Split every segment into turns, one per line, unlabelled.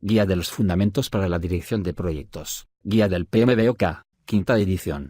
Guía de los Fundamentos para la Dirección de Proyectos. Guía del PMBOK, quinta edición.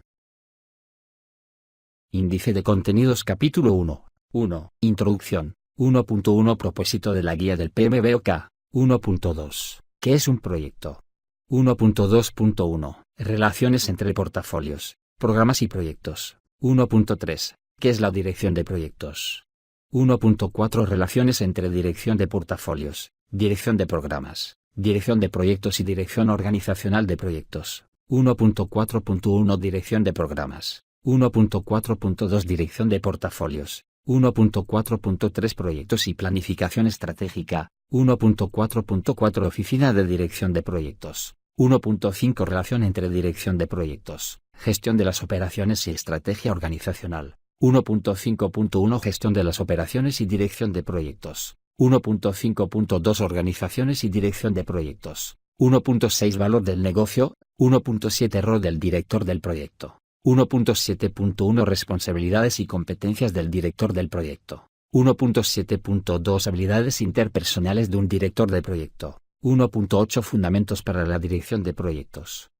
Índice de contenidos capítulo 1. 1. Introducción. 1.1 Propósito de la guía del PMBOK. 1.2. ¿Qué es un proyecto? 1.2.1. Relaciones entre portafolios, programas y proyectos. 1.3. ¿Qué es la dirección de proyectos? 1.4 Relaciones entre dirección de portafolios, dirección de programas, dirección de proyectos y dirección organizacional de proyectos. 1.4.1 Dirección de programas. 1.4.2 Dirección de portafolios. 1.4.3 Proyectos y planificación estratégica. 1.4.4 Oficina de dirección de proyectos. 1.5 Relación entre dirección de proyectos, gestión de las operaciones y estrategia organizacional. 1.5.1 Gestión de las operaciones y dirección de proyectos. 1.5.2 Organizaciones y dirección de proyectos. 1.6 Valor del negocio. 1.7 Rol del director del proyecto. 1.7.1 Responsabilidades y competencias del director del proyecto. 1.7.2 Habilidades interpersonales de un director de proyecto. 1.8 Fundamentos para la dirección de proyectos.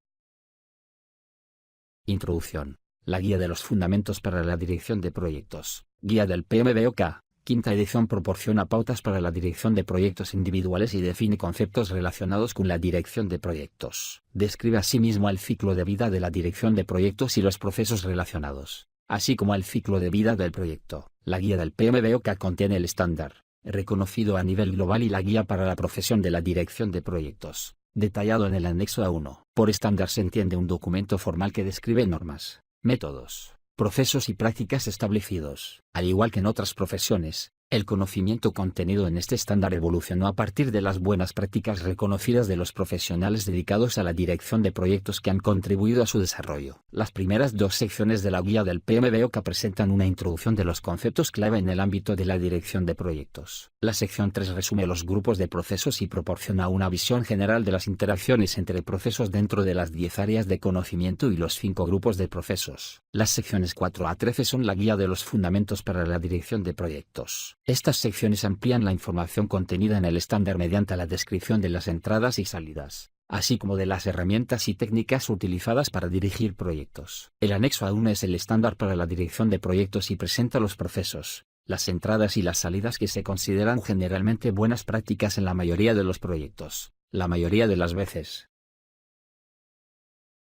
Introducción. La Guía de los Fundamentos para la Dirección de Proyectos. Guía del PMBOK, quinta edición proporciona pautas para la dirección de proyectos individuales y define conceptos relacionados con la dirección de proyectos. Describe asimismo el ciclo de vida de la dirección de proyectos y los procesos relacionados, así como el ciclo de vida del proyecto. La Guía del PMBOK contiene el estándar, reconocido a nivel global, y la guía para la profesión de la dirección de proyectos, detallado en el anexo A1. Por estándar se entiende un documento formal que describe normas, métodos, procesos y prácticas establecidos. Al igual que en otras profesiones, el conocimiento contenido en este estándar evolucionó a partir de las buenas prácticas reconocidas de los profesionales dedicados a la dirección de proyectos que han contribuido a su desarrollo. Las primeras dos secciones de la guía del PMBOK presentan una introducción de los conceptos clave en el ámbito de la dirección de proyectos. La sección 3 resume los grupos de procesos y proporciona una visión general de las interacciones entre procesos dentro de las 10 áreas de conocimiento y los 5 grupos de procesos. Las secciones 4 a 13 son la guía de los fundamentos para la dirección de proyectos. Estas secciones amplían la información contenida en el estándar mediante la descripción de las entradas y salidas, así como de las herramientas y técnicas utilizadas para dirigir proyectos. El anexo A1 es el estándar para la dirección de proyectos y presenta los procesos, las entradas y las salidas que se consideran generalmente buenas prácticas en la mayoría de los proyectos, la mayoría de las veces.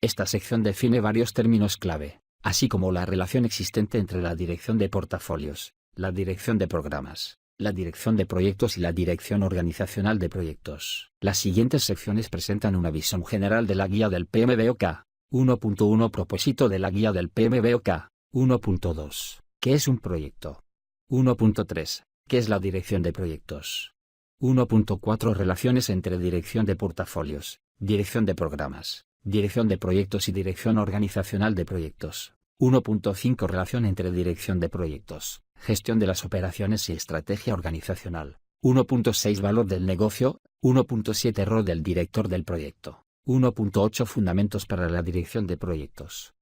Esta sección define varios términos clave, así como la relación existente entre la dirección de portafolios, la dirección de programas, la dirección de proyectos y la dirección organizacional de proyectos. Las siguientes secciones presentan una visión general de la guía del PMBOK. 1.1 Propósito de la guía del PMBOK. 1.2 ¿Qué es un proyecto? 1.3 ¿Qué es la dirección de proyectos? 1.4 Relaciones entre dirección de portafolios, dirección de programas, dirección de proyectos y dirección organizacional de proyectos. 1.5 Relación entre dirección de proyectos, gestión de las operaciones y estrategia organizacional. 1.6 Valor del negocio. 1.7 Rol del director del proyecto. 1.8 Fundamentos para la dirección de proyectos.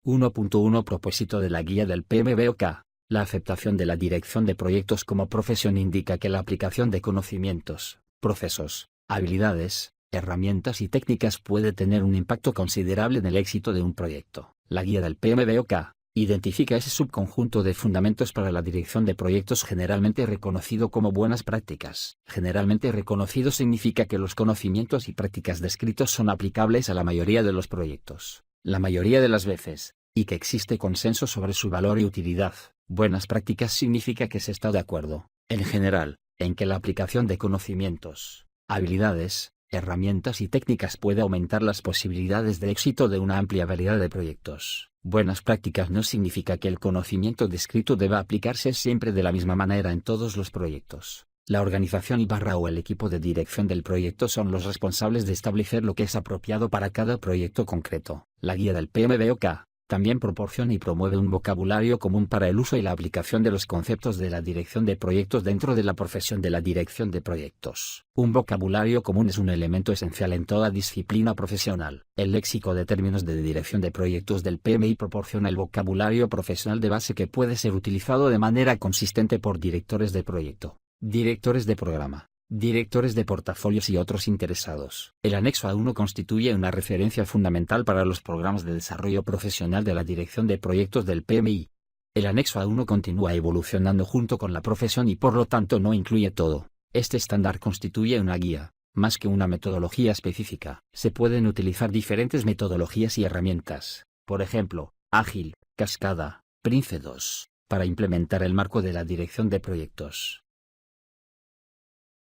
1.1 Propósito de la guía del PMBOK. La aceptación de la dirección de proyectos como profesión indica que la aplicación de conocimientos, procesos, habilidades, herramientas y técnicas puede tener un impacto considerable en el éxito de un proyecto. La guía del PMBOK identifica ese subconjunto de fundamentos para la dirección de proyectos generalmente reconocido como buenas prácticas. Generalmente reconocido significa que los conocimientos y prácticas descritos son aplicables a la mayoría de los proyectos, la mayoría de las veces, y que existe consenso sobre su valor y utilidad. Buenas prácticas significa que se está de acuerdo, en general, en que la aplicación de conocimientos, habilidades, herramientas y técnicas puede aumentar las posibilidades de éxito de una amplia variedad de proyectos. Buenas prácticas no significa que el conocimiento descrito deba aplicarse siempre de la misma manera en todos los proyectos. La organización o el equipo de dirección del proyecto son los responsables de establecer lo que es apropiado para cada proyecto concreto. La guía del PMBOK también proporciona y promueve un vocabulario común para el uso y la aplicación de los conceptos de la dirección de proyectos dentro de la profesión de la dirección de proyectos. Un vocabulario común es un elemento esencial en toda disciplina profesional. El léxico de términos de dirección de proyectos del PMI proporciona el vocabulario profesional de base que puede ser utilizado de manera consistente por directores de proyecto, directores de programa, directores de portafolios y otros interesados. El anexo A1 constituye una referencia fundamental para los programas de desarrollo profesional de la dirección de proyectos del PMI. El anexo A1 continúa evolucionando junto con la profesión y por lo tanto no incluye todo. Este estándar constituye una guía, más que una metodología específica. Se pueden utilizar diferentes metodologías y herramientas, por ejemplo, Ágil, Cascada, Prince2, para implementar el marco de la dirección de proyectos.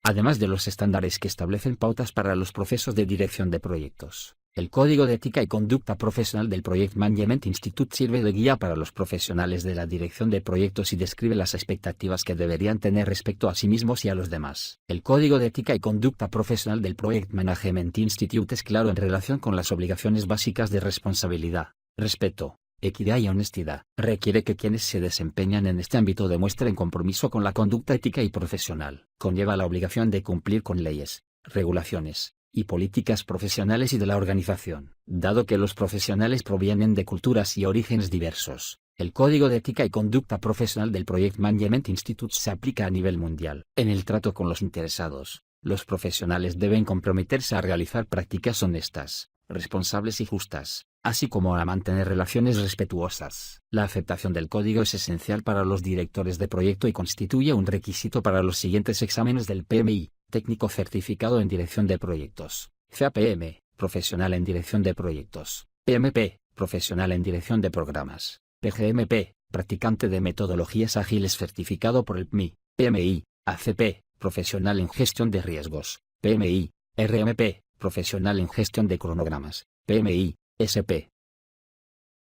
Además de los estándares que establecen pautas para los procesos de dirección de proyectos, el Código de Ética y Conducta Profesional del Project Management Institute sirve de guía para los profesionales de la dirección de proyectos y describe las expectativas que deberían tener respecto a sí mismos y a los demás. El Código de Ética y Conducta Profesional del Project Management Institute es claro en relación con las obligaciones básicas de responsabilidad, respeto, equidad y honestidad. Requiere que quienes se desempeñan en este ámbito demuestren compromiso con la conducta ética y profesional. Conlleva la obligación de cumplir con leyes, regulaciones y políticas profesionales y de la organización. Dado que los profesionales provienen de culturas y orígenes diversos, el Código de Ética y Conducta Profesional del Project Management Institute se aplica a nivel mundial. En el trato con los interesados, los profesionales deben comprometerse a realizar prácticas honestas, responsables y justas, así como a mantener relaciones respetuosas. La aceptación del código es esencial para los directores de proyecto y constituye un requisito para los siguientes exámenes del PMI: técnico certificado en dirección de proyectos, CAPM, profesional en dirección de proyectos, PMP, profesional en dirección de programas, PGMP, practicante de metodologías ágiles certificado por el PMI, PMI, ACP, profesional en gestión de riesgos, PMI, RMP, profesional en gestión de cronogramas, PMI, SP.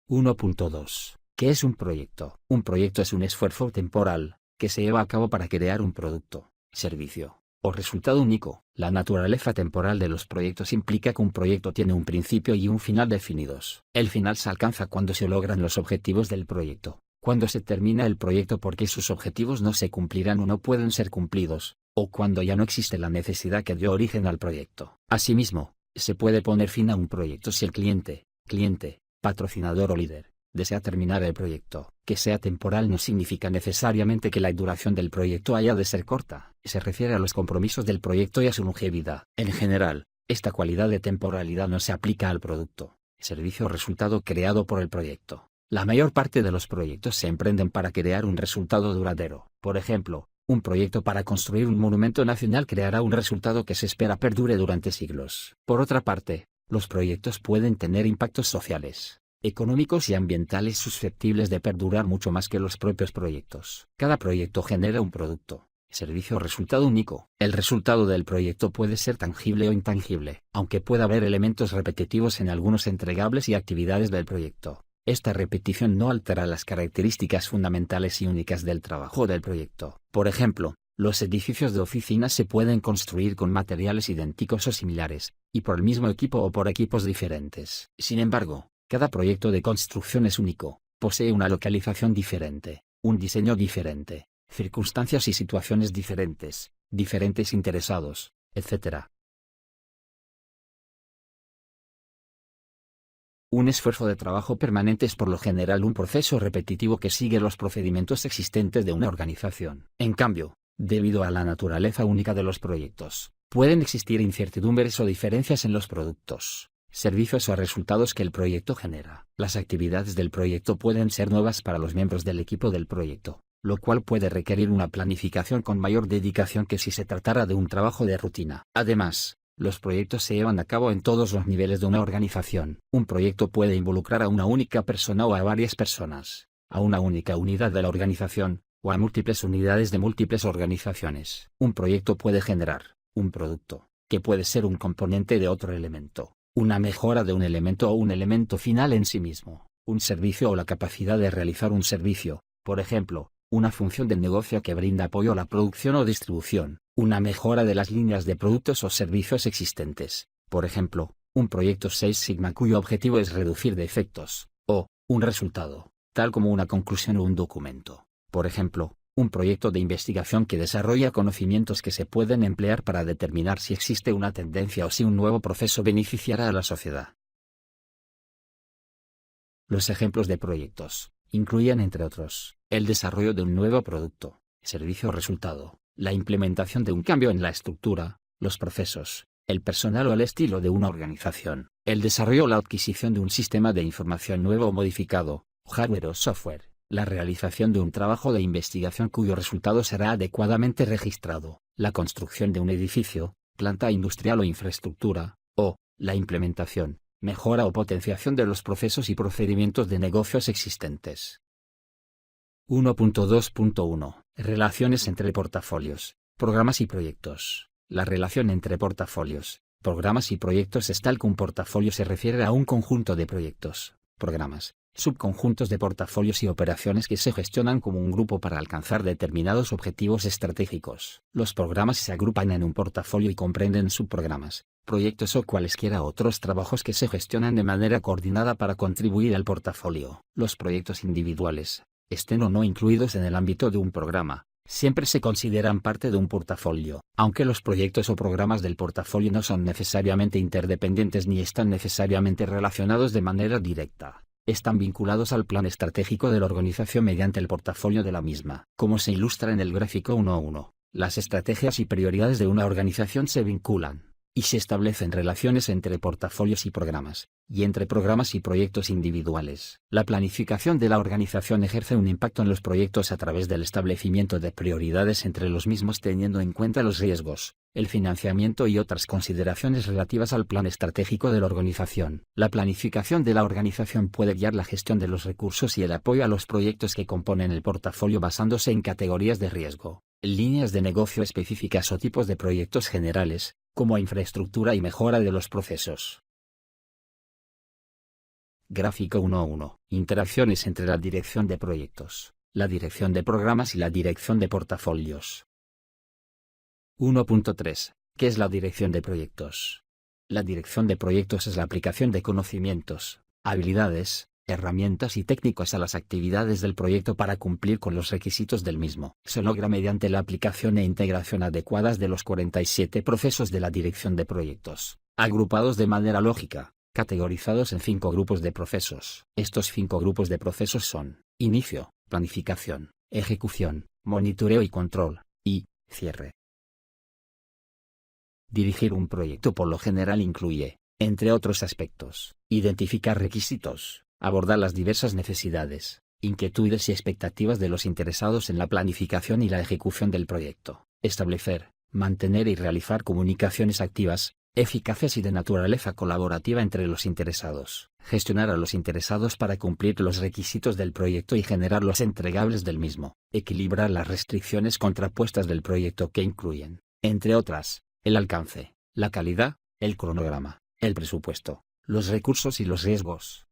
1.2. ¿Qué es un proyecto? Un proyecto es un esfuerzo temporal, que se lleva a cabo para crear un producto, servicio, o resultado único. La naturaleza temporal de los proyectos implica que un proyecto tiene un principio y un final definidos. El final se alcanza cuando se logran los objetivos del proyecto, cuando se termina el proyecto porque sus objetivos no se cumplirán o no pueden ser cumplidos, o cuando ya no existe la necesidad que dio origen al proyecto. Asimismo, se puede poner fin a un proyecto si el cliente, patrocinador o líder, desea terminar el proyecto. Que sea temporal no significa necesariamente que la duración del proyecto haya de ser corta. Se refiere a los compromisos del proyecto y a su longevidad. En general, esta cualidad de temporalidad no se aplica al producto, servicio o resultado creado por el proyecto. La mayor parte de los proyectos se emprenden para crear un resultado duradero. Por ejemplo, un proyecto para construir un monumento nacional creará un resultado que se espera perdure durante siglos. Por otra parte, los proyectos pueden tener impactos sociales, económicos y ambientales susceptibles de perdurar mucho más que los propios proyectos. Cada proyecto genera un producto, servicio o resultado único. El resultado del proyecto puede ser tangible o intangible, aunque pueda haber elementos repetitivos en algunos entregables y actividades del proyecto. Esta repetición no altera las características fundamentales y únicas del trabajo del proyecto. Por ejemplo, los edificios de oficinas se pueden construir con materiales idénticos o similares, y por el mismo equipo o por equipos diferentes. Sin embargo, cada proyecto de construcción es único, posee una localización diferente, un diseño diferente, circunstancias y situaciones diferentes, diferentes interesados, etc. Un esfuerzo de trabajo permanente es por lo general un proceso repetitivo que sigue los procedimientos existentes de una organización. En cambio, debido a la naturaleza única de los proyectos, pueden existir incertidumbres o diferencias en los productos, servicios o resultados que el proyecto genera. Las actividades del proyecto pueden ser nuevas para los miembros del equipo del proyecto, lo cual puede requerir una planificación con mayor dedicación que si se tratara de un trabajo de rutina. Además, los proyectos se llevan a cabo en todos los niveles de una organización. Un proyecto puede involucrar a una única persona o a varias personas, a una única unidad de la organización, o a múltiples unidades de múltiples organizaciones. Un proyecto puede generar un producto, que puede ser un componente de otro elemento, una mejora de un elemento o un elemento final en sí mismo, un servicio o la capacidad de realizar un servicio, por ejemplo, una función de negocio que brinda apoyo a la producción o distribución, una mejora de las líneas de productos o servicios existentes, por ejemplo, un proyecto 6 Sigma cuyo objetivo es reducir defectos, o un resultado, tal como una conclusión o un documento, por ejemplo, un proyecto de investigación que desarrolla conocimientos que se pueden emplear para determinar si existe una tendencia o si un nuevo proceso beneficiará a la sociedad. Los ejemplos de proyectos incluyen, entre otros, el desarrollo de un nuevo producto, servicio o resultado, la implementación de un cambio en la estructura, los procesos, el personal o el estilo de una organización, el desarrollo o la adquisición de un sistema de información nuevo o modificado, hardware o software, la realización de un trabajo de investigación cuyo resultado será adecuadamente registrado, la construcción de un edificio, planta industrial o infraestructura, o la implementación, mejora o potenciación de los procesos y procedimientos de negocios existentes. 1.2.1 Relaciones entre portafolios, programas y proyectos. La relación entre portafolios, programas y proyectos es tal que un portafolio se refiere a un conjunto de proyectos, programas, subconjuntos de portafolios y operaciones que se gestionan como un grupo para alcanzar determinados objetivos estratégicos. Los programas se agrupan en un portafolio y comprenden subprogramas, proyectos o cualesquiera otros trabajos que se gestionan de manera coordinada para contribuir al portafolio. Los proyectos individuales, estén o no incluidos en el ámbito de un programa, siempre se consideran parte de un portafolio, aunque los proyectos o programas del portafolio no son necesariamente interdependientes ni están necesariamente relacionados de manera directa. Están vinculados al plan estratégico de la organización mediante el portafolio de la misma. Como se ilustra en el gráfico 1.1, las estrategias y prioridades de una organización se vinculan, y se establecen relaciones entre portafolios y programas, y entre programas y proyectos individuales. La planificación de la organización ejerce un impacto en los proyectos a través del establecimiento de prioridades entre los mismos teniendo en cuenta los riesgos, el financiamiento y otras consideraciones relativas al plan estratégico de la organización. La planificación de la organización puede guiar la gestión de los recursos y el apoyo a los proyectos que componen el portafolio basándose en categorías de riesgo, líneas de negocio específicas o tipos de proyectos generales, como infraestructura y mejora de los procesos. Gráfico 1.1. Interacciones entre la dirección de proyectos, la dirección de programas y la dirección de portafolios. 1.3. ¿Qué es la dirección de proyectos? La dirección de proyectos es la aplicación de conocimientos, habilidades, herramientas y técnicas a las actividades del proyecto para cumplir con los requisitos del mismo. Se logra mediante la aplicación e integración adecuadas de los 47 procesos de la dirección de proyectos, agrupados de manera lógica, categorizados en 5 grupos de procesos. Estos 5 grupos de procesos son: inicio, planificación, ejecución, monitoreo y control, y cierre. Dirigir un proyecto por lo general incluye, entre otros aspectos, identificar requisitos, abordar las diversas necesidades, inquietudes y expectativas de los interesados en la planificación y la ejecución del proyecto, establecer, mantener y realizar comunicaciones activas, eficaces y de naturaleza colaborativa entre los interesados, gestionar a los interesados para cumplir los requisitos del proyecto y generar los entregables del mismo, equilibrar las restricciones contrapuestas del proyecto que incluyen, entre otras, el alcance, la calidad, el cronograma, el presupuesto, los recursos y los riesgos.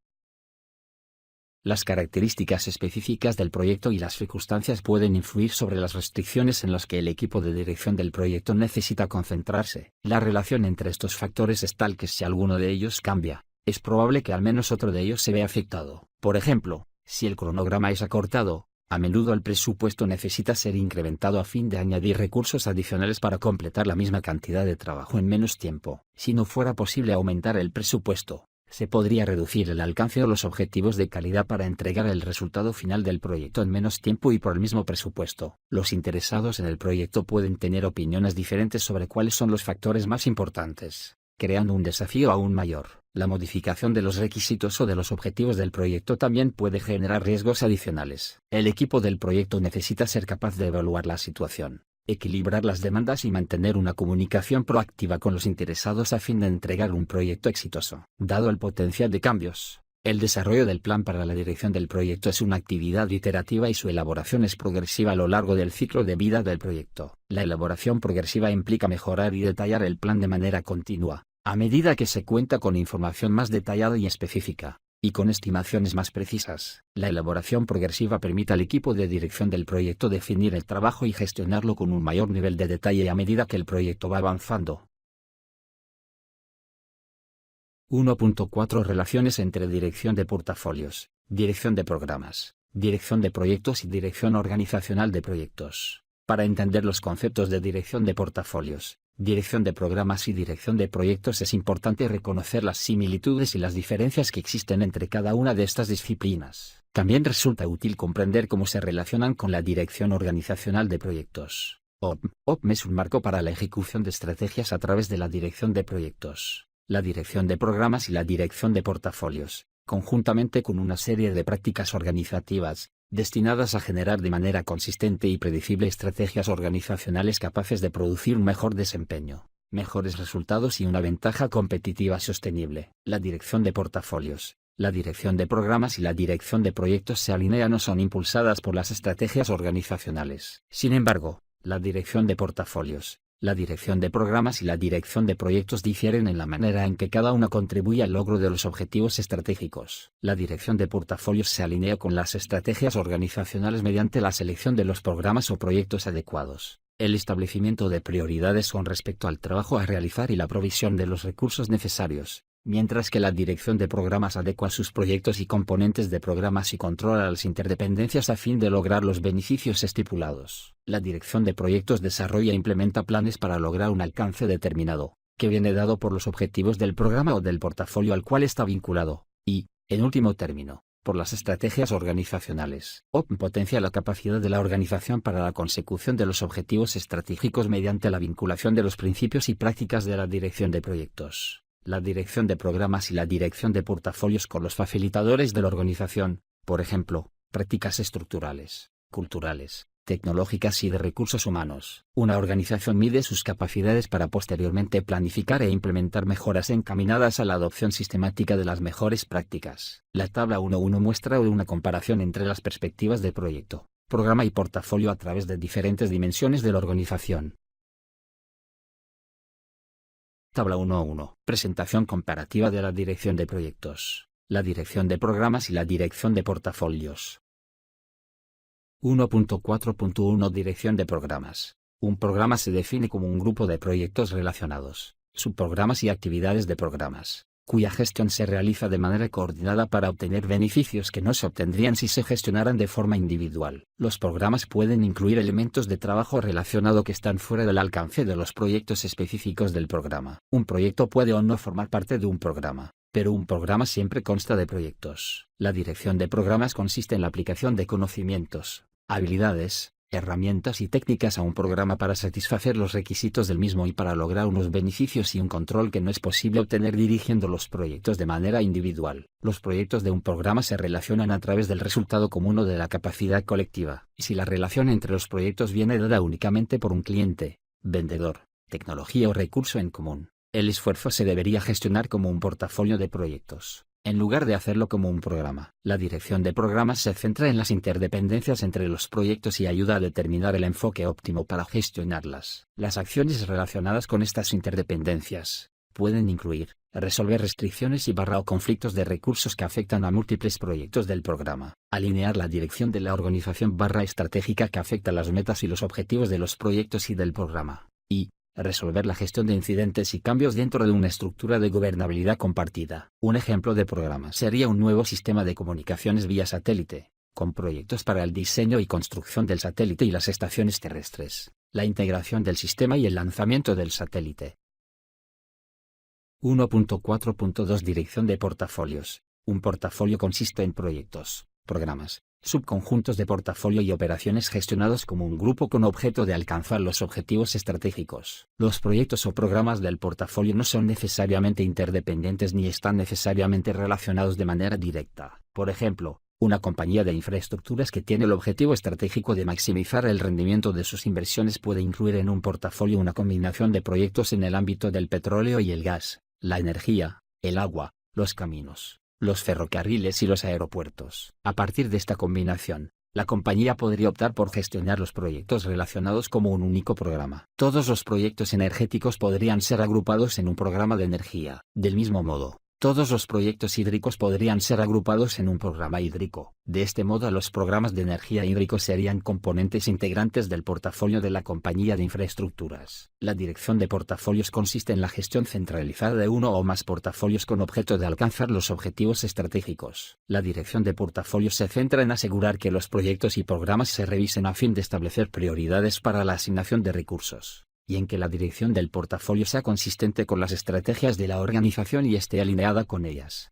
Las características específicas del proyecto y las circunstancias pueden influir sobre las restricciones en las que el equipo de dirección del proyecto necesita concentrarse. La relación entre estos factores es tal que si alguno de ellos cambia, es probable que al menos otro de ellos se vea afectado. Por ejemplo, si el cronograma es acortado, a menudo el presupuesto necesita ser incrementado a fin de añadir recursos adicionales para completar la misma cantidad de trabajo en menos tiempo. Si no fuera posible aumentar el presupuesto, se podría reducir el alcance o los objetivos de calidad para entregar el resultado final del proyecto en menos tiempo y por el mismo presupuesto. Los interesados en el proyecto pueden tener opiniones diferentes sobre cuáles son los factores más importantes, creando un desafío aún mayor. La modificación de los requisitos o de los objetivos del proyecto también puede generar riesgos adicionales. El equipo del proyecto necesita ser capaz de evaluar la situación, equilibrar las demandas y mantener una comunicación proactiva con los interesados a fin de entregar un proyecto exitoso. Dado el potencial de cambios, el desarrollo del plan para la dirección del proyecto es una actividad iterativa y su elaboración es progresiva a lo largo del ciclo de vida del proyecto. La elaboración progresiva implica mejorar y detallar el plan de manera continua, a medida que se cuenta con información más detallada y específica, y con estimaciones más precisas. La elaboración progresiva permite al equipo de dirección del proyecto definir el trabajo y gestionarlo con un mayor nivel de detalle a medida que el proyecto va avanzando. 1.4 Relaciones entre dirección de portafolios, dirección de programas, dirección de proyectos y dirección organizacional de proyectos. Para entender los conceptos de dirección de portafolios, dirección de programas y dirección de proyectos es importante reconocer las similitudes y las diferencias que existen entre cada una de estas disciplinas. También resulta útil comprender cómo se relacionan con la dirección organizacional de proyectos. OPM es un marco para la ejecución de estrategias a través de la dirección de proyectos, la dirección de programas y la dirección de portafolios, conjuntamente con una serie de prácticas organizativas, destinadas a generar de manera consistente y predecible estrategias organizacionales capaces de producir un mejor desempeño, mejores resultados y una ventaja competitiva sostenible. La dirección de portafolios, la dirección de programas y la dirección de proyectos se alinean o son impulsadas por las estrategias organizacionales. Sin embargo, la dirección de portafolios, la dirección de programas y la dirección de proyectos difieren en la manera en que cada una contribuye al logro de los objetivos estratégicos. La dirección de portafolios se alinea con las estrategias organizacionales mediante la selección de los programas o proyectos adecuados, el establecimiento de prioridades con respecto al trabajo a realizar y la provisión de los recursos necesarios, mientras que la dirección de programas adecua sus proyectos y componentes de programas y controla las interdependencias a fin de lograr los beneficios estipulados. La dirección de proyectos desarrolla e implementa planes para lograr un alcance determinado, que viene dado por los objetivos del programa o del portafolio al cual está vinculado, y, en último término, por las estrategias organizacionales. OPM potencia la capacidad de la organización para la consecución de los objetivos estratégicos mediante la vinculación de los principios y prácticas de la dirección de proyectos, la dirección de programas y la dirección de portafolios con los facilitadores de la organización, por ejemplo, prácticas estructurales, culturales, tecnológicas y de recursos humanos. Una organización mide sus capacidades para posteriormente planificar e implementar mejoras encaminadas a la adopción sistemática de las mejores prácticas. La tabla 1.1 muestra una comparación entre las perspectivas de proyecto, programa y portafolio a través de diferentes dimensiones de la organización. Tabla 1.1. Presentación comparativa de la dirección de proyectos, la dirección de programas y la dirección de portafolios. 1.4.1 Dirección de programas. Un programa se define como un grupo de proyectos relacionados, subprogramas y actividades de programas, cuya gestión se realiza de manera coordinada para obtener beneficios que no se obtendrían si se gestionaran de forma individual. Los programas pueden incluir elementos de trabajo relacionado que están fuera del alcance de los proyectos específicos del programa. Un proyecto puede o no formar parte de un programa, pero un programa siempre consta de proyectos. La dirección de programas consiste en la aplicación de conocimientos, habilidades, herramientas y técnicas a un programa para satisfacer los requisitos del mismo y para lograr unos beneficios y un control que no es posible obtener dirigiendo los proyectos de manera individual. Los proyectos de un programa se relacionan a través del resultado común o de la capacidad colectiva. Y si la relación entre los proyectos viene dada únicamente por un cliente, vendedor, tecnología o recurso en común, el esfuerzo se debería gestionar como un portafolio de proyectos, en lugar de hacerlo como un programa. La dirección de programas se centra en las interdependencias entre los proyectos y ayuda a determinar el enfoque óptimo para gestionarlas. Las acciones relacionadas con estas interdependencias pueden incluir resolver restricciones o conflictos de recursos que afectan a múltiples proyectos del programa, alinear la dirección de la organización estratégica que afecta las metas y los objetivos de los proyectos y del programa, y resolver la gestión de incidentes y cambios dentro de una estructura de gobernabilidad compartida. Un ejemplo de programa sería un nuevo sistema de comunicaciones vía satélite, con proyectos para el diseño y construcción del satélite y las estaciones terrestres, la integración del sistema y el lanzamiento del satélite. 1.4.2 Dirección de portafolios. Un portafolio consiste en proyectos, programas, subconjuntos de portafolio y operaciones gestionados como un grupo con objeto de alcanzar los objetivos estratégicos. Los proyectos o programas del portafolio no son necesariamente interdependientes ni están necesariamente relacionados de manera directa. Por ejemplo, una compañía de infraestructuras que tiene el objetivo estratégico de maximizar el rendimiento de sus inversiones puede incluir en un portafolio una combinación de proyectos en el ámbito del petróleo y el gas, la energía, el agua, los caminos, los ferrocarriles y los aeropuertos. A partir de esta combinación, la compañía podría optar por gestionar los proyectos relacionados como un único programa. Todos los proyectos energéticos podrían ser agrupados en un programa de energía. Del mismo modo, todos los proyectos hídricos podrían ser agrupados en un programa hídrico. De este modo, los programas de energía hídricos serían componentes integrantes del portafolio de la compañía de infraestructuras. La dirección de portafolios consiste en la gestión centralizada de uno o más portafolios con objeto de alcanzar los objetivos estratégicos. La dirección de portafolios se centra en asegurar que los proyectos y programas se revisen a fin de establecer prioridades para la asignación de recursos, y en que la dirección del portafolio sea consistente con las estrategias de la organización y esté alineada con ellas.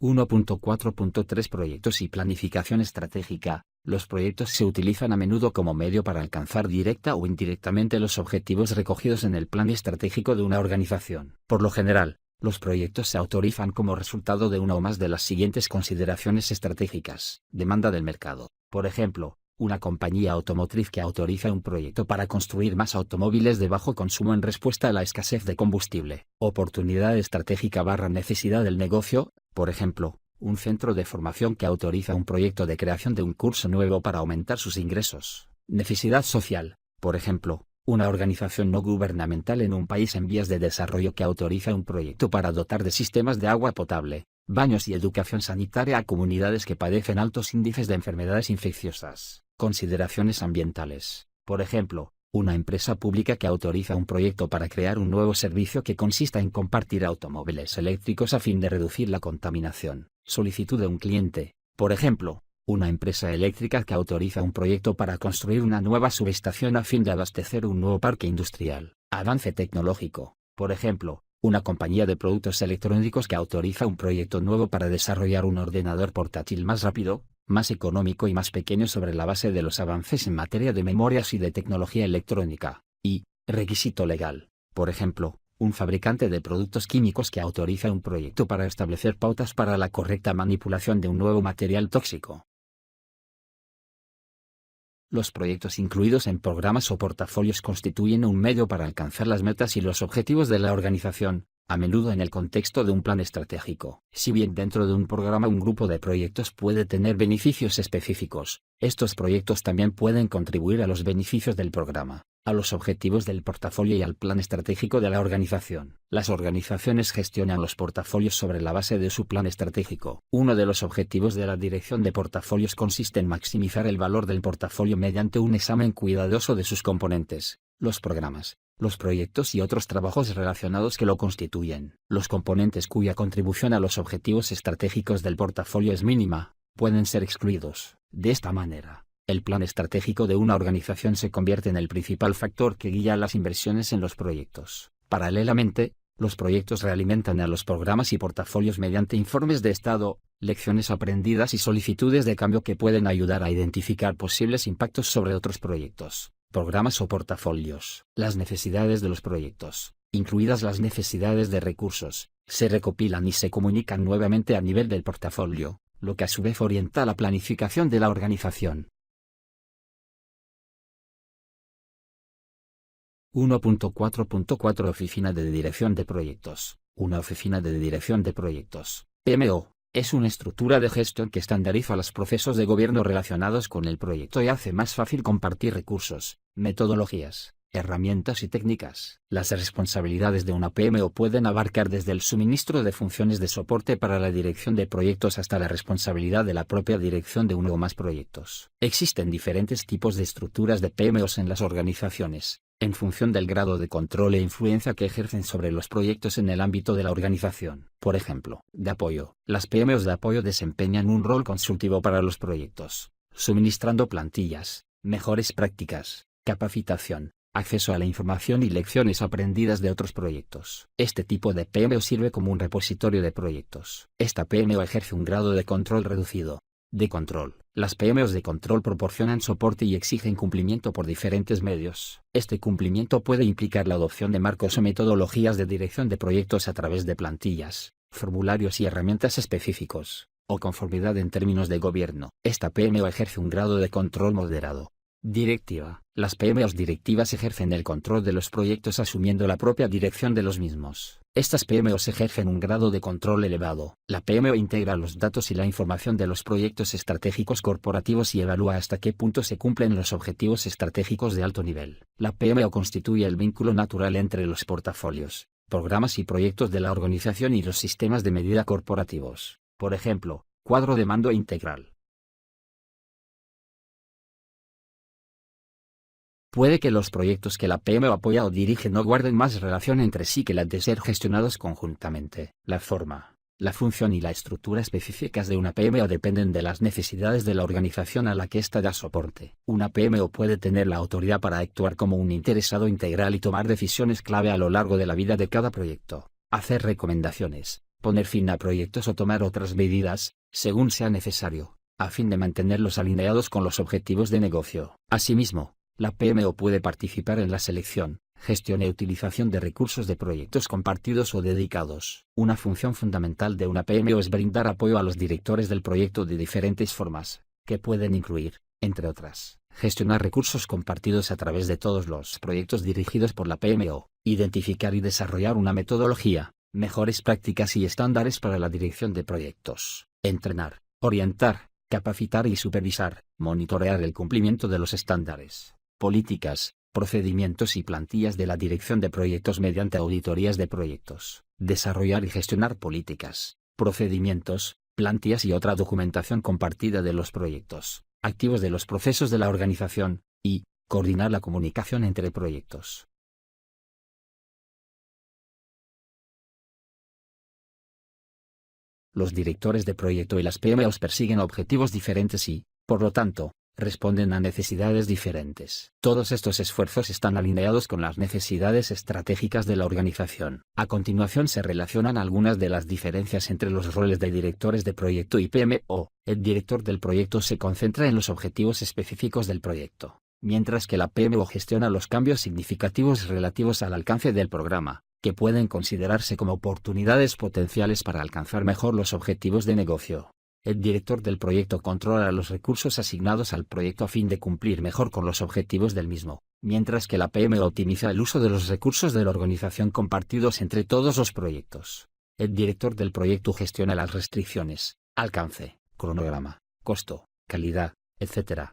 1.4.3 Proyectos y planificación estratégica. Los proyectos se utilizan a menudo como medio para alcanzar directa o indirectamente los objetivos recogidos en el plan estratégico de una organización. Por lo general, los proyectos se autorizan como resultado de una o más de las siguientes consideraciones estratégicas. Demanda del mercado. Por ejemplo, una compañía automotriz que autoriza un proyecto para construir más automóviles de bajo consumo en respuesta a la escasez de combustible. Oportunidad estratégica / necesidad del negocio. Por ejemplo, un centro de formación que autoriza un proyecto de creación de un curso nuevo para aumentar sus ingresos. Necesidad social. Por ejemplo, una organización no gubernamental en un país en vías de desarrollo que autoriza un proyecto para dotar de sistemas de agua potable, baños y educación sanitaria a comunidades que padecen altos índices de enfermedades infecciosas. Consideraciones ambientales. Por ejemplo, una empresa pública que autoriza un proyecto para crear un nuevo servicio que consista en compartir automóviles eléctricos a fin de reducir la contaminación. Solicitud de un cliente. Por ejemplo, una empresa eléctrica que autoriza un proyecto para construir una nueva subestación a fin de abastecer un nuevo parque industrial. Avance tecnológico. Por ejemplo, una compañía de productos electrónicos que autoriza un proyecto nuevo para desarrollar un ordenador portátil más rápido, más económico y más pequeño sobre la base de los avances en materia de memorias y de tecnología electrónica. Y, requisito legal. Por ejemplo, un fabricante de productos químicos que autoriza un proyecto para establecer pautas para la correcta manipulación de un nuevo material tóxico. Los proyectos incluidos en programas o portafolios constituyen un medio para alcanzar las metas y los objetivos de la organización, a menudo en el contexto de un plan estratégico. Si bien dentro de un programa un grupo de proyectos puede tener beneficios específicos, estos proyectos también pueden contribuir a los beneficios del programa, a los objetivos del portafolio y al plan estratégico de la organización. Las organizaciones gestionan los portafolios sobre la base de su plan estratégico. Uno de los objetivos de la dirección de portafolios consiste en maximizar el valor del portafolio mediante un examen cuidadoso de sus componentes, los programas, los proyectos y otros trabajos relacionados que lo constituyen. Los componentes cuya contribución a los objetivos estratégicos del portafolio es mínima, pueden ser excluidos. De esta manera, el plan estratégico de una organización se convierte en el principal factor que guía las inversiones en los proyectos. Paralelamente, los proyectos realimentan a los programas y portafolios mediante informes de estado, lecciones aprendidas y solicitudes de cambio que pueden ayudar a identificar posibles impactos sobre otros proyectos, programas o portafolios. Las necesidades de los proyectos, incluidas las necesidades de recursos, se recopilan y se comunican nuevamente a nivel del portafolio, lo que a su vez orienta la planificación de la organización. 1.4.4 Oficina de Dirección de Proyectos. Una oficina de dirección de proyectos, PMO, es una estructura de gestión que estandariza los procesos de gobierno relacionados con el proyecto y hace más fácil compartir recursos, metodologías, herramientas y técnicas. Las responsabilidades de una PMO pueden abarcar desde el suministro de funciones de soporte para la dirección de proyectos hasta la responsabilidad de la propia dirección de uno o más proyectos. Existen diferentes tipos de estructuras de PMOs en las organizaciones, en función del grado de control e influencia que ejercen sobre los proyectos en el ámbito de la organización. Por ejemplo, de apoyo. Las PMOs de apoyo desempeñan un rol consultivo para los proyectos, suministrando plantillas, mejores prácticas, capacitación, acceso a la información y lecciones aprendidas de otros proyectos. Este tipo de PMO sirve como un repositorio de proyectos. Esta PMO ejerce un grado de control reducido. De control. Las PMOs de control proporcionan soporte y exigen cumplimiento por diferentes medios. Este cumplimiento puede implicar la adopción de marcos o metodologías de dirección de proyectos a través de plantillas, formularios y herramientas específicos, o conformidad en términos de gobierno. Esta PMO ejerce un grado de control moderado. Directiva. Las PMOs directivas ejercen el control de los proyectos asumiendo la propia dirección de los mismos. Estas PMOs ejercen un grado de control elevado. La PMO integra los datos y la información de los proyectos estratégicos corporativos y evalúa hasta qué punto se cumplen los objetivos estratégicos de alto nivel. La PMO constituye el vínculo natural entre los portafolios, programas y proyectos de la organización y los sistemas de medida corporativos. Por ejemplo, cuadro de mando integral. Puede que los proyectos que la PMO apoya o dirige no guarden más relación entre sí que la de ser gestionados conjuntamente. La forma, la función y la estructura específicas de una PMO dependen de las necesidades de la organización a la que ésta da soporte. Una PMO puede tener la autoridad para actuar como un interesado integral y tomar decisiones clave a lo largo de la vida de cada proyecto, hacer recomendaciones, poner fin a proyectos o tomar otras medidas, según sea necesario, a fin de mantenerlos alineados con los objetivos de negocio. Asimismo, la PMO puede participar en la selección, gestión y utilización de recursos de proyectos compartidos o dedicados. Una función fundamental de una PMO es brindar apoyo a los directores del proyecto de diferentes formas, que pueden incluir, entre otras, gestionar recursos compartidos a través de todos los proyectos dirigidos por la PMO, identificar y desarrollar una metodología, mejores prácticas y estándares para la dirección de proyectos, entrenar, orientar, capacitar y supervisar, monitorear el cumplimiento de los estándares, políticas, procedimientos y plantillas de la dirección de proyectos mediante auditorías de proyectos, desarrollar y gestionar políticas, procedimientos, plantillas y otra documentación compartida de los proyectos, activos de los procesos de la organización, y coordinar la comunicación entre proyectos. Los directores de proyecto y las PMOs persiguen objetivos diferentes y, por lo tanto, responden a necesidades diferentes. Todos estos esfuerzos están alineados con las necesidades estratégicas de la organización. A continuación se relacionan algunas de las diferencias entre los roles de directores de proyecto y PMO. El director del proyecto se concentra en los objetivos específicos del proyecto, mientras que la PMO gestiona los cambios significativos relativos al alcance del programa, que pueden considerarse como oportunidades potenciales para alcanzar mejor los objetivos de negocio. El director del proyecto controla los recursos asignados al proyecto a fin de cumplir mejor con los objetivos del mismo, mientras que la PMO optimiza el uso de los recursos de la organización compartidos entre todos los proyectos. El director del proyecto gestiona las restricciones, alcance, cronograma, costo, calidad, etc.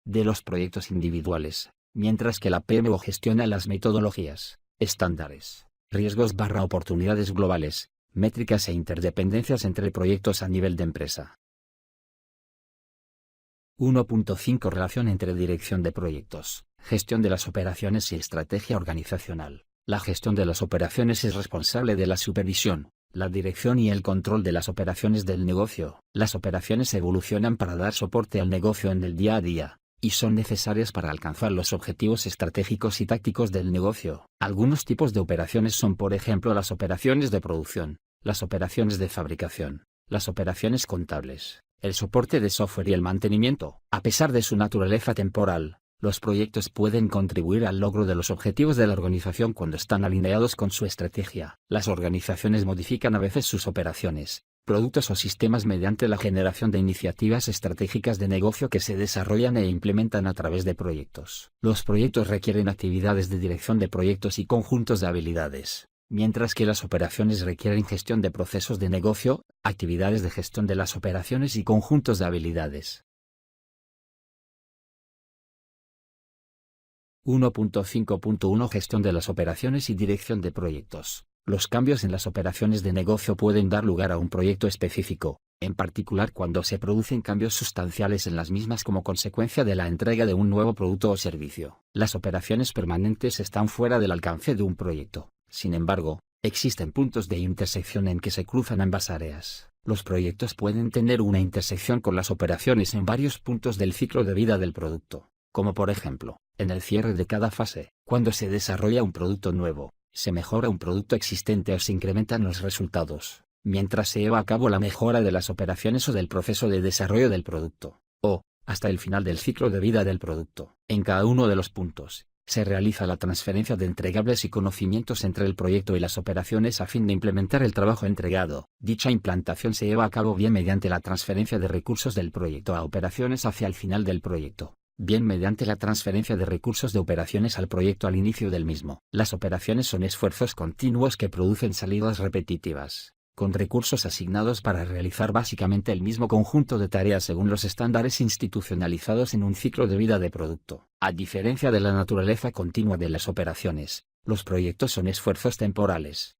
de los proyectos individuales, mientras que la PMO gestiona las metodologías, estándares, riesgos/oportunidades globales, métricas e interdependencias entre proyectos a nivel de empresa. 1.5 Relación entre dirección de proyectos, gestión de las operaciones y estrategia organizacional. La gestión de las operaciones es responsable de la supervisión, la dirección y el control de las operaciones del negocio. Las operaciones evolucionan para dar soporte al negocio en el día a día, y son necesarias para alcanzar los objetivos estratégicos y tácticos del negocio. Algunos tipos de operaciones son, por ejemplo, las operaciones de producción, las operaciones de fabricación, las operaciones contables, el soporte de software y el mantenimiento. A pesar de su naturaleza temporal, los proyectos pueden contribuir al logro de los objetivos de la organización cuando están alineados con su estrategia. Las organizaciones modifican a veces sus operaciones, productos o sistemas mediante la generación de iniciativas estratégicas de negocio que se desarrollan e implementan a través de proyectos. Los proyectos requieren actividades de dirección de proyectos y conjuntos de habilidades, mientras que las operaciones requieren gestión de procesos de negocio, actividades de gestión de las operaciones y conjuntos de habilidades. 1.5.1 Gestión de las operaciones y dirección de proyectos. Los cambios en las operaciones de negocio pueden dar lugar a un proyecto específico, en particular cuando se producen cambios sustanciales en las mismas como consecuencia de la entrega de un nuevo producto o servicio. Las operaciones permanentes están fuera del alcance de un proyecto. Sin embargo, existen puntos de intersección en que se cruzan ambas áreas. Los proyectos pueden tener una intersección con las operaciones en varios puntos del ciclo de vida del producto, como por ejemplo, en el cierre de cada fase, cuando se desarrolla un producto nuevo, se mejora un producto existente o se incrementan los resultados, mientras se lleva a cabo la mejora de las operaciones o del proceso de desarrollo del producto, o, hasta el final del ciclo de vida del producto. En cada uno de los puntos, se realiza la transferencia de entregables y conocimientos entre el proyecto y las operaciones a fin de implementar el trabajo entregado. Dicha implantación se lleva a cabo bien mediante la transferencia de recursos del proyecto a operaciones hacia el final del proyecto, bien mediante la transferencia de recursos de operaciones al proyecto al inicio del mismo. Las operaciones son esfuerzos continuos que producen salidas repetitivas, con recursos asignados para realizar básicamente el mismo conjunto de tareas según los estándares institucionalizados en un ciclo de vida de producto. A diferencia de la naturaleza continua de las operaciones, los proyectos son esfuerzos temporales.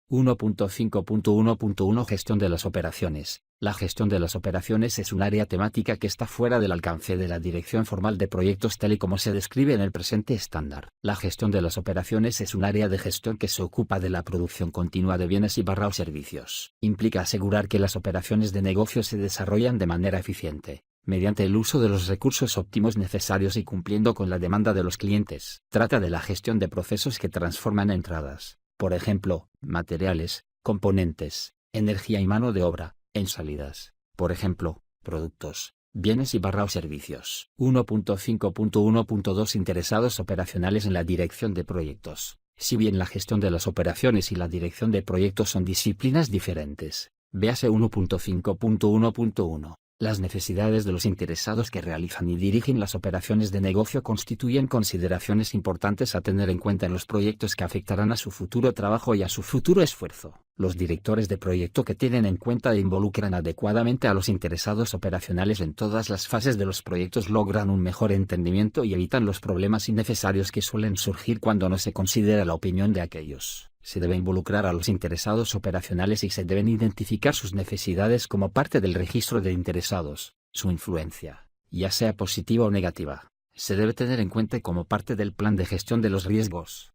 1.5.1.1 Gestión de las operaciones. La gestión de las operaciones es un área temática que está fuera del alcance de la dirección formal de proyectos tal y como se describe en el presente estándar. La gestión de las operaciones es un área de gestión que se ocupa de la producción continua de bienes y/o servicios. Implica asegurar que las operaciones de negocio se desarrollan de manera eficiente, mediante el uso de los recursos óptimos necesarios y cumpliendo con la demanda de los clientes. Trata de la gestión de procesos que transforman entradas, por ejemplo, materiales, componentes, energía y mano de obra, en salidas, por ejemplo, productos, bienes y o servicios. 1.5.1.2 Interesados operacionales en la dirección de proyectos. Si bien la gestión de las operaciones y la dirección de proyectos son disciplinas diferentes, véase 1.5.1.1. Las necesidades de los interesados que realizan y dirigen las operaciones de negocio constituyen consideraciones importantes a tener en cuenta en los proyectos que afectarán a su futuro trabajo y a su futuro esfuerzo. Los directores de proyecto que tienen en cuenta e involucran adecuadamente a los interesados operacionales en todas las fases de los proyectos logran un mejor entendimiento y evitan los problemas innecesarios que suelen surgir cuando no se considera la opinión de aquellos. Se debe involucrar a los interesados operacionales y se deben identificar sus necesidades como parte del registro de interesados. Su influencia, ya sea positiva o negativa, se debe tener en cuenta como parte del plan de gestión de los riesgos.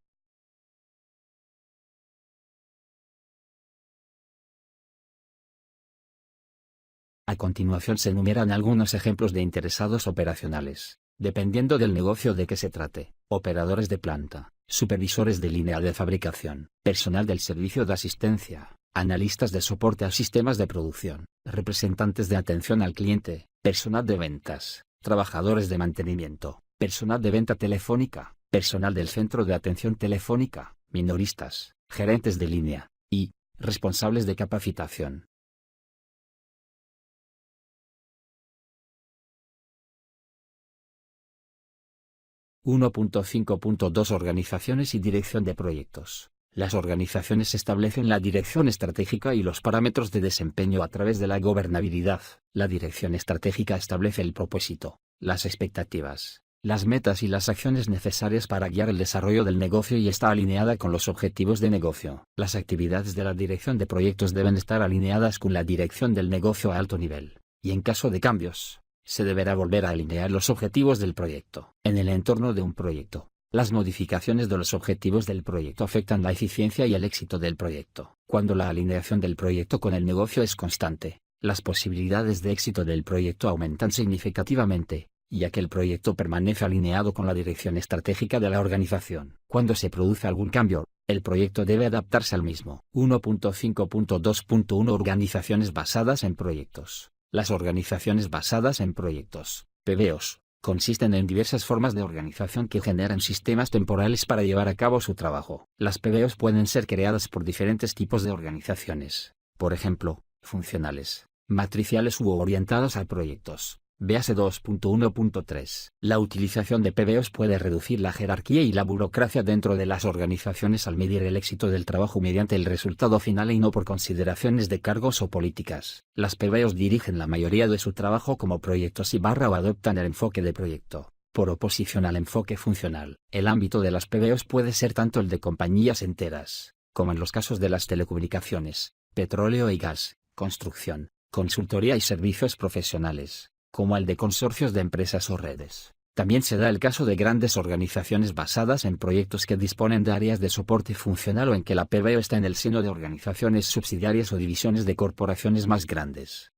A continuación se enumeran algunos ejemplos de interesados operacionales, dependiendo del negocio de que se trate: operadores de planta, supervisores de línea de fabricación, personal del servicio de asistencia, analistas de soporte a sistemas de producción, representantes de atención al cliente, personal de ventas, trabajadores de mantenimiento, personal de venta telefónica, personal del centro de atención telefónica, minoristas, gerentes de línea, y responsables de capacitación. (1.5.2) Organizaciones y dirección de proyectos. Las organizaciones establecen la dirección estratégica y los parámetros de desempeño a través de la gobernabilidad. La dirección estratégica establece el propósito, las expectativas, las metas y las acciones necesarias para guiar el desarrollo del negocio y está alineada con los objetivos de negocio. Las actividades de la dirección de proyectos deben estar alineadas con la dirección del negocio a alto nivel, y en caso de cambios, se deberá volver a alinear los objetivos del proyecto. En el entorno de un proyecto, las modificaciones de los objetivos del proyecto afectan la eficiencia y el éxito del proyecto. Cuando la alineación del proyecto con el negocio es constante, las posibilidades de éxito del proyecto aumentan significativamente, ya que el proyecto permanece alineado con la dirección estratégica de la organización. Cuando se produce algún cambio, el proyecto debe adaptarse al mismo. 1.5.2.1 Organizaciones basadas en proyectos. Las organizaciones basadas en proyectos, PBOs, consisten en diversas formas de organización que generan sistemas temporales para llevar a cabo su trabajo. Las PBOs pueden ser creadas por diferentes tipos de organizaciones, por ejemplo, funcionales, matriciales u orientadas a proyectos. Véase 2.1.3. La utilización de PBOs puede reducir la jerarquía y la burocracia dentro de las organizaciones al medir el éxito del trabajo mediante el resultado final y no por consideraciones de cargos o políticas. Las PBOs dirigen la mayoría de su trabajo como proyectos y o adoptan el enfoque de proyecto, por oposición al enfoque funcional. El ámbito de las PBOs puede ser tanto el de compañías enteras, como en los casos de las telecomunicaciones, petróleo y gas, construcción, consultoría y servicios profesionales, como el de consorcios de empresas o redes. También se da el caso de grandes organizaciones basadas en proyectos que disponen de áreas de soporte funcional o en que la PBO está en el seno de organizaciones subsidiarias o divisiones de corporaciones más grandes.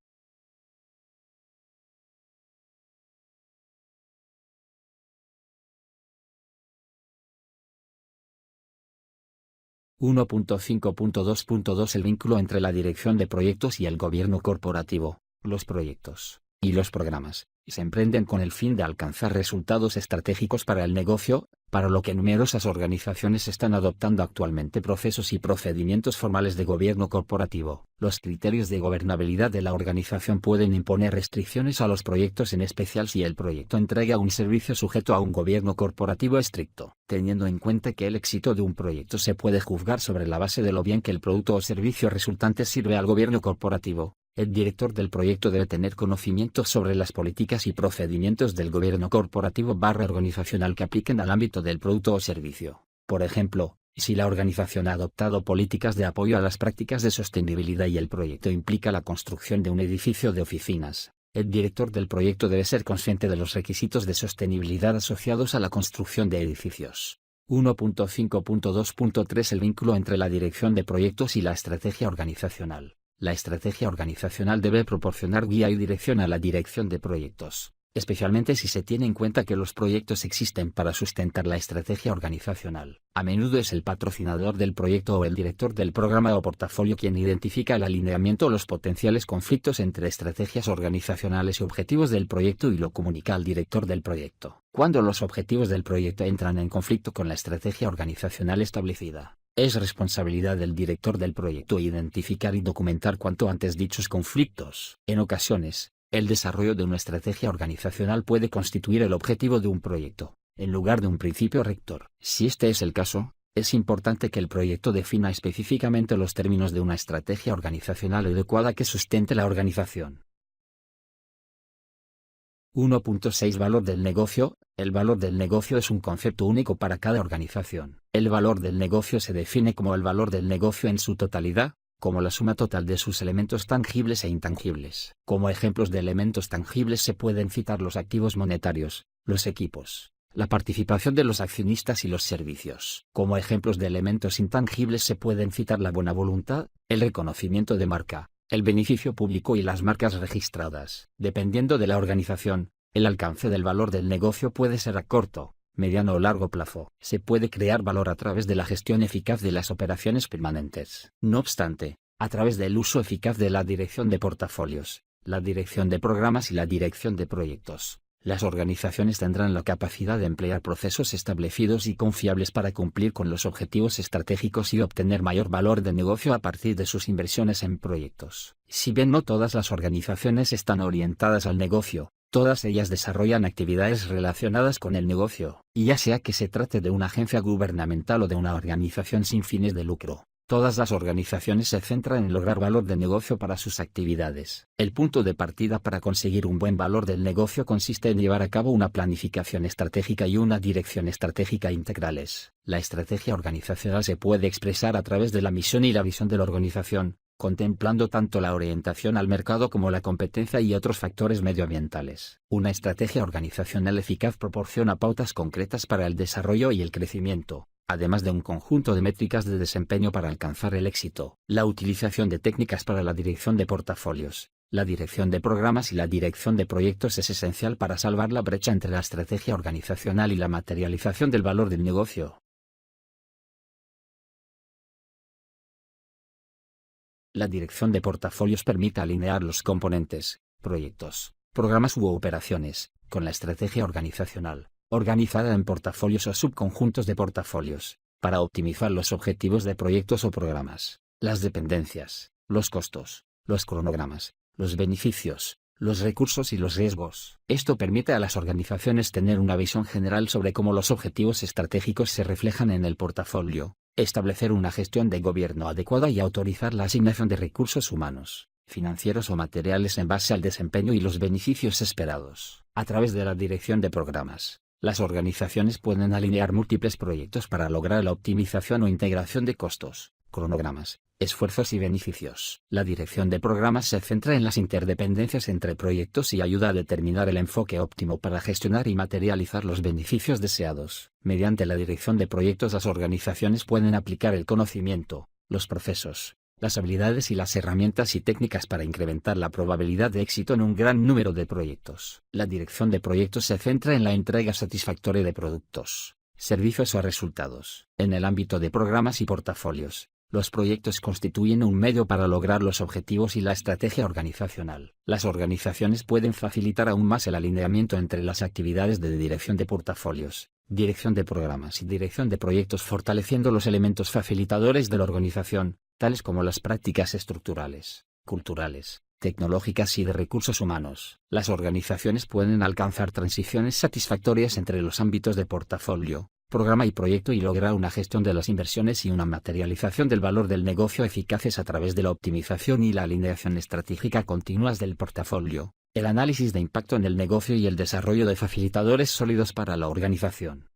(1.5.2.2) El vínculo entre la dirección de proyectos y el gobierno corporativo. Los proyectos y los programas se emprenden con el fin de alcanzar resultados estratégicos para el negocio, para lo que numerosas organizaciones están adoptando actualmente procesos y procedimientos formales de gobierno corporativo. Los criterios de gobernabilidad de la organización pueden imponer restricciones a los proyectos, en especial si el proyecto entrega un servicio sujeto a un gobierno corporativo estricto, teniendo en cuenta que el éxito de un proyecto se puede juzgar sobre la base de lo bien que el producto o servicio resultante sirve al gobierno corporativo. El director del proyecto debe tener conocimiento sobre las políticas y procedimientos del gobierno corporativo / organizacional que apliquen al ámbito del producto o servicio. Por ejemplo, si la organización ha adoptado políticas de apoyo a las prácticas de sostenibilidad y el proyecto implica la construcción de un edificio de oficinas, el director del proyecto debe ser consciente de los requisitos de sostenibilidad asociados a la construcción de edificios. 1.5.2.3 El vínculo entre la dirección de proyectos y la estrategia organizacional. La estrategia organizacional debe proporcionar guía y dirección a la dirección de proyectos, especialmente si se tiene en cuenta que los proyectos existen para sustentar la estrategia organizacional. A menudo es el patrocinador del proyecto o el director del programa o portafolio quien identifica el alineamiento o los potenciales conflictos entre estrategias organizacionales y objetivos del proyecto y lo comunica al director del proyecto. Cuando los objetivos del proyecto entran en conflicto con la estrategia organizacional establecida, es responsabilidad del director del proyecto identificar y documentar cuanto antes dichos conflictos. En ocasiones, el desarrollo de una estrategia organizacional puede constituir el objetivo de un proyecto, en lugar de un principio rector. Si este es el caso, es importante que el proyecto defina específicamente los términos de una estrategia organizacional adecuada que sustente la organización. 1.6 Valor del negocio. El valor del negocio es un concepto único para cada organización. El valor del negocio se define como el valor del negocio en su totalidad, como la suma total de sus elementos tangibles e intangibles. Como ejemplos de elementos tangibles se pueden citar los activos monetarios, los equipos, la participación de los accionistas y los servicios. Como ejemplos de elementos intangibles se pueden citar la buena voluntad, el reconocimiento de marca, el beneficio público y las marcas registradas. Dependiendo de la organización, el alcance del valor del negocio puede ser a corto, mediano o largo plazo. Se puede crear valor a través de la gestión eficaz de las operaciones permanentes. No obstante, a través del uso eficaz de la dirección de portafolios, la dirección de programas y la dirección de proyectos, las organizaciones tendrán la capacidad de emplear procesos establecidos y confiables para cumplir con los objetivos estratégicos y obtener mayor valor de negocio a partir de sus inversiones en proyectos. Si bien no todas las organizaciones están orientadas al negocio, todas ellas desarrollan actividades relacionadas con el negocio, y ya sea que se trate de una agencia gubernamental o de una organización sin fines de lucro. Todas las organizaciones se centran en lograr valor de negocio para sus actividades. El punto de partida para conseguir un buen valor del negocio consiste en llevar a cabo una planificación estratégica y una dirección estratégica integrales. La estrategia organizacional se puede expresar a través de la misión y la visión de la organización, contemplando tanto la orientación al mercado como la competencia y otros factores medioambientales. Una estrategia organizacional eficaz proporciona pautas concretas para el desarrollo y el crecimiento, además de un conjunto de métricas de desempeño para alcanzar el éxito. La utilización de técnicas para la dirección de portafolios, la dirección de programas y la dirección de proyectos es esencial para salvar la brecha entre la estrategia organizacional y la materialización del valor del negocio. La dirección de portafolios permite alinear los componentes, proyectos, programas u operaciones, con la estrategia organizacional, organizada en portafolios o subconjuntos de portafolios, para optimizar los objetivos de proyectos o programas, las dependencias, los costos, los cronogramas, los beneficios, los recursos y los riesgos. Esto permite a las organizaciones tener una visión general sobre cómo los objetivos estratégicos se reflejan en el portafolio, establecer una gestión de gobierno adecuada y autorizar la asignación de recursos humanos, financieros o materiales en base al desempeño y los beneficios esperados. A través de la dirección de programas, las organizaciones pueden alinear múltiples proyectos para lograr la optimización o integración de costos, cronogramas, esfuerzos y beneficios. La dirección de programas se centra en las interdependencias entre proyectos y ayuda a determinar el enfoque óptimo para gestionar y materializar los beneficios deseados. Mediante la dirección de proyectos, las organizaciones pueden aplicar el conocimiento, los procesos, las habilidades y las herramientas y técnicas para incrementar la probabilidad de éxito en un gran número de proyectos. La dirección de proyectos se centra en la entrega satisfactoria de productos, servicios o resultados. En el ámbito de programas y portafolios, los proyectos constituyen un medio para lograr los objetivos y la estrategia organizacional. Las organizaciones pueden facilitar aún más el alineamiento entre las actividades de dirección de portafolios, dirección de programas y dirección de proyectos, fortaleciendo los elementos facilitadores de la organización, tales como las prácticas estructurales, culturales, tecnológicas y de recursos humanos. Las organizaciones pueden alcanzar transiciones satisfactorias entre los ámbitos de portafolio, programa y proyecto y lograr una gestión de las inversiones y una materialización del valor del negocio eficaces a través de la optimización y la alineación estratégica continuas del portafolio, el análisis de impacto en el negocio y el desarrollo de facilitadores sólidos para la organización.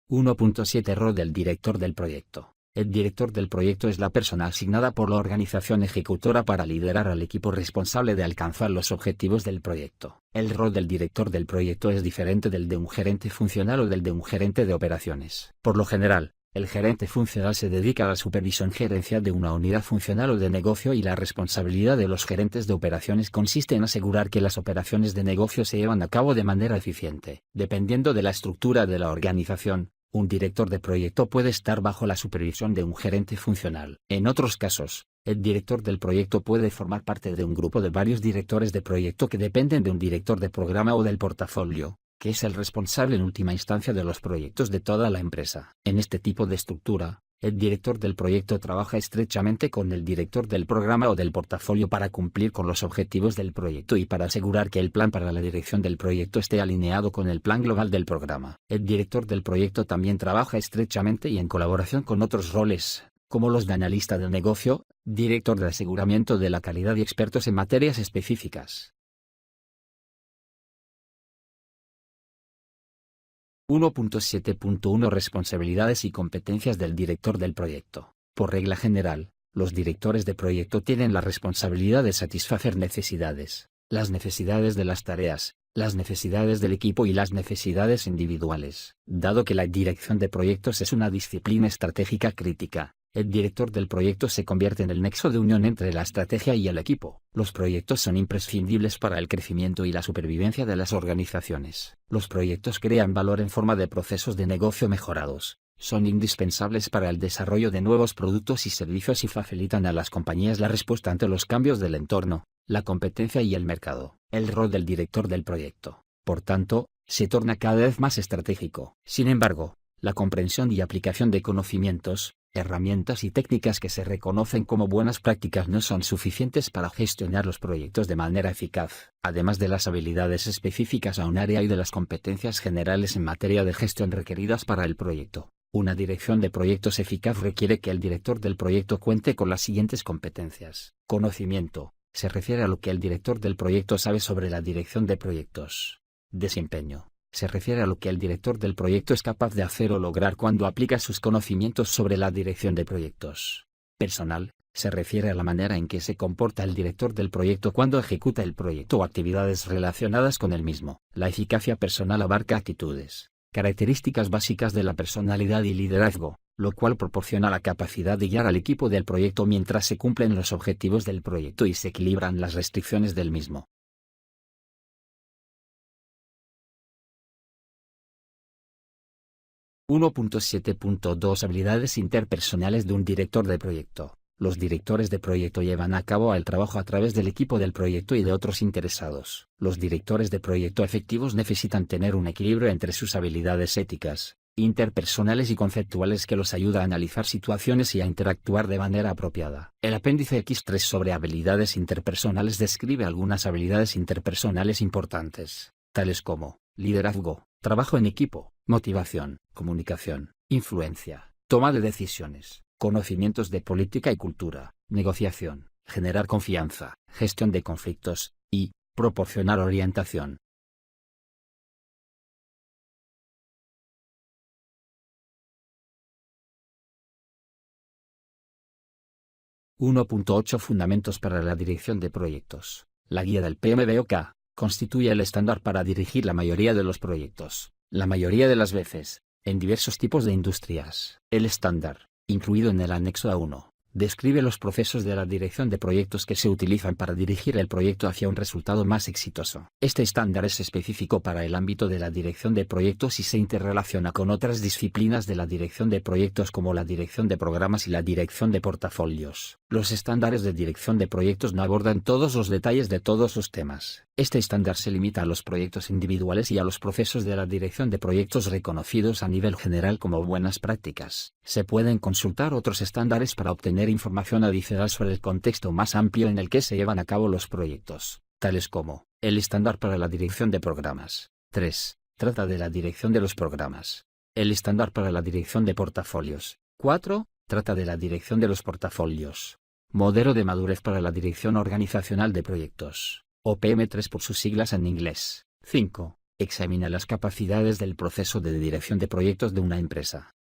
1.7 Rol del director del proyecto. El director del proyecto es la persona asignada por la organización ejecutora para liderar al equipo responsable de alcanzar los objetivos del proyecto. El rol del director del proyecto es diferente del de un gerente funcional o del de un gerente de operaciones. Por lo general, El gerente funcional se dedica a la supervisión gerencial de una unidad funcional o de negocio y la responsabilidad de los gerentes de operaciones consiste en asegurar que las operaciones de negocio se llevan a cabo de manera eficiente. Dependiendo de la estructura de la organización, un director de proyecto puede estar bajo la supervisión de un gerente funcional. En otros casos, el director del proyecto puede formar parte de un grupo de varios directores de proyecto que dependen de un director de programa o del portafolio, que es el responsable en última instancia de los proyectos de toda la empresa. En este tipo de estructura, el director del proyecto trabaja estrechamente con el director del programa o del portafolio para cumplir con los objetivos del proyecto y para asegurar que el plan para la dirección del proyecto esté alineado con el plan global del programa. El director del proyecto también trabaja estrechamente y en colaboración con otros roles, como los de analista de negocio, director de aseguramiento de la calidad y expertos en materias específicas. 1.7.1 Responsabilidades y competencias del director del proyecto. Por regla general, los directores de proyecto tienen la responsabilidad de satisfacer necesidades, las necesidades de las tareas, las necesidades del equipo y las necesidades individuales. Dado que la dirección de proyectos es una disciplina estratégica crítica, el director del proyecto se convierte en el nexo de unión entre la estrategia y el equipo. Los proyectos son imprescindibles para el crecimiento y la supervivencia de las organizaciones. Los proyectos crean valor en forma de procesos de negocio mejorados, son indispensables para el desarrollo de nuevos productos y servicios y facilitan a las compañías la respuesta ante los cambios del entorno, la competencia y el mercado. El rol del director del proyecto, por tanto, se torna cada vez más estratégico. Sin embargo, la comprensión y aplicación de conocimientos, herramientas y técnicas que se reconocen como buenas prácticas no son suficientes para gestionar los proyectos de manera eficaz. Además de las habilidades específicas a un área y de las competencias generales en materia de gestión requeridas para el proyecto, una dirección de proyectos eficaz requiere que el director del proyecto cuente con las siguientes competencias. Conocimiento: se refiere a lo que el director del proyecto sabe sobre la dirección de proyectos. Desempeño: se refiere a lo que el director del proyecto es capaz de hacer o lograr cuando aplica sus conocimientos sobre la dirección de proyectos. Personal: se refiere a la manera en que se comporta el director del proyecto cuando ejecuta el proyecto o actividades relacionadas con el mismo. La eficacia personal abarca actitudes, características básicas de la personalidad y liderazgo, lo cual proporciona la capacidad de guiar al equipo del proyecto mientras se cumplen los objetivos del proyecto y se equilibran las restricciones del mismo. 1.7.2 Habilidades interpersonales de un director de proyecto. Los directores de proyecto llevan a cabo el trabajo a través del equipo del proyecto y de otros interesados. Los directores de proyecto efectivos necesitan tener un equilibrio entre sus habilidades éticas, interpersonales y conceptuales que los ayuda a analizar situaciones y a interactuar de manera apropiada. El apéndice X3 sobre habilidades interpersonales describe algunas habilidades interpersonales importantes, tales como liderazgo, trabajo en equipo, motivación, comunicación, influencia, toma de decisiones, conocimientos de política y cultura, negociación, generar confianza, gestión de conflictos, y proporcionar orientación. 1.8 Fundamentos para la dirección de proyectos. La guía del PMBOK constituye el estándar para dirigir la mayoría de los proyectos, la mayoría de las veces, en diversos tipos de industrias. El estándar, incluido en el anexo A1, describe los procesos de la dirección de proyectos que se utilizan para dirigir el proyecto hacia un resultado más exitoso. Este estándar es específico para el ámbito de la dirección de proyectos y se interrelaciona con otras disciplinas de la dirección de proyectos como la dirección de programas y la dirección de portafolios. Los estándares de dirección de proyectos no abordan todos los detalles de todos los temas. Este estándar se limita a los proyectos individuales y a los procesos de la dirección de proyectos reconocidos a nivel general como buenas prácticas. Se pueden consultar otros estándares para obtener información adicional sobre el contexto más amplio en el que se llevan a cabo los proyectos, tales como el estándar para la dirección de programas. 3. Trata de la dirección de los programas. El estándar para la dirección de portafolios. 4. Trata de la dirección de los portafolios. Modelo de madurez para la dirección organizacional de proyectos, o PM3 por sus siglas en inglés. 5. Examina las capacidades del proceso de dirección de proyectos de una empresa.